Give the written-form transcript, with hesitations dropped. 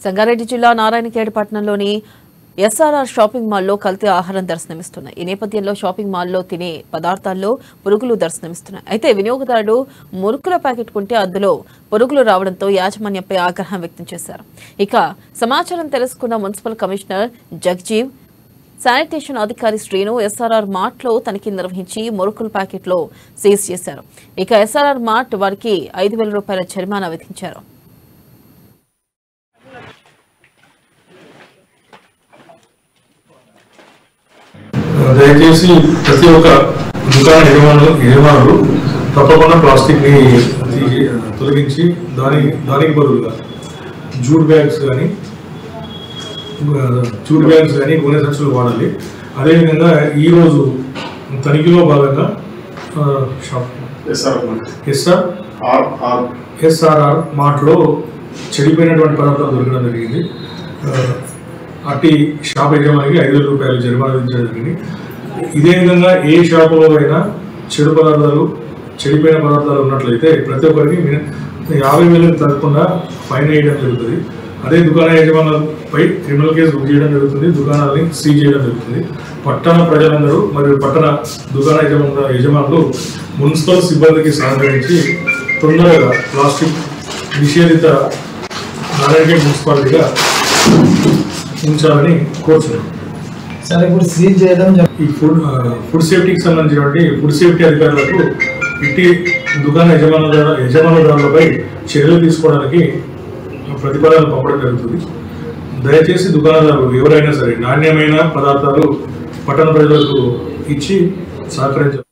సంగారెడ్డి జిల్లా నారాయణఖేడ్ పట్టణంలోని SRR shopping మాల్లో కల్తీ ఆహారం దర్శనమిస్తున్నాయి. ఈ నేపథ్యంలో షాపింగ్ మాల్లో తినే పదార్థాల్లో పురుగులు దర్శనమిస్తున్నాయి. అయితే వినియోగదారుడు మురుకుల ప్యాకెట్ కొంటే అందులో పురుగులు రావడంతో యాజమాన్యంపై ఆగ్రహం వ్యక్తం చేశారు. ఇక సమాచారం తెలుసుకున్న మున్సిపల్ కమిషనర్ జగ్జీవ్, శానిటేషన్ అధికారి శ్రీను ఎస్ఆర్ఆర్ మార్ట్ లో తనిఖీ నిర్వహించి మురుకుల ప్యాకెట్లో సీజ్ చేశారు. ఇక ఎస్ఆర్ఆర్ మార్ట్ వారికి 5,000 రూపాయల జరిమానా విధించారు. దయచేసి ప్రతి ఒక్క దుకాణ యజమానులు తప్పకుండా ప్లాస్టిక్ ని తొలగించి దానికి బదులుగా జూట్ బ్యాగ్స్ కానీ గోనె సంచులు వాడాలి. అదేవిధంగా ఈరోజు తనిఖీలో భాగంగా ఎస్ఆర్ఆర్ మార్ట్లో చెడిపోయినటువంటి పదార్థాలు దొరకడం జరిగింది. అట్టి షాప్ యజమానికి 5,000 రూపాయలు జరిమానా విధించడం జరిగింది. ఇదే విధంగా ఏ షాపులో అయినా చెడిపోయిన పదార్థాలు ఉన్నట్లయితే ప్రతి ఒక్కరికి 50,000 తగ్గకుండా ఫైన్ వేయడం జరుగుతుంది. అదే దుకాణ యజమానులపై క్రిమినల్ కేసు బుక్ చేయడం జరుగుతుంది. దుకాణాలని సీజ్ చేయడం జరుగుతుంది. పట్టణ ప్రజలందరూ మరియు పట్టణ దుకాణ యజమానులు మున్సిపల్ సిబ్బందికి సహకరించి తొందరగా ప్లాస్టిక్ నిషేధిత నారాయణఖేడ్ మున్సిపాలిటీగా ఉంచాలని కోరుతున్నాం. సరే, ఇప్పుడు సీజ్ చేయడం ఈ ఫుడ్ సేఫ్టీకి సంబంధించినటువంటి ఫుడ్ సేఫ్టీ అధికారులకు ఇట్టి దుకాణ యజమానులపై చర్యలు తీసుకోవడానికి ప్రతిపాదనలు పంపడం జరుగుతుంది. దయచేసి దుకాణదారులు ఎవరైనా సరే నాణ్యమైన పదార్థాలు పట్టణ ప్రజలకు ఇచ్చి సహకరించారు.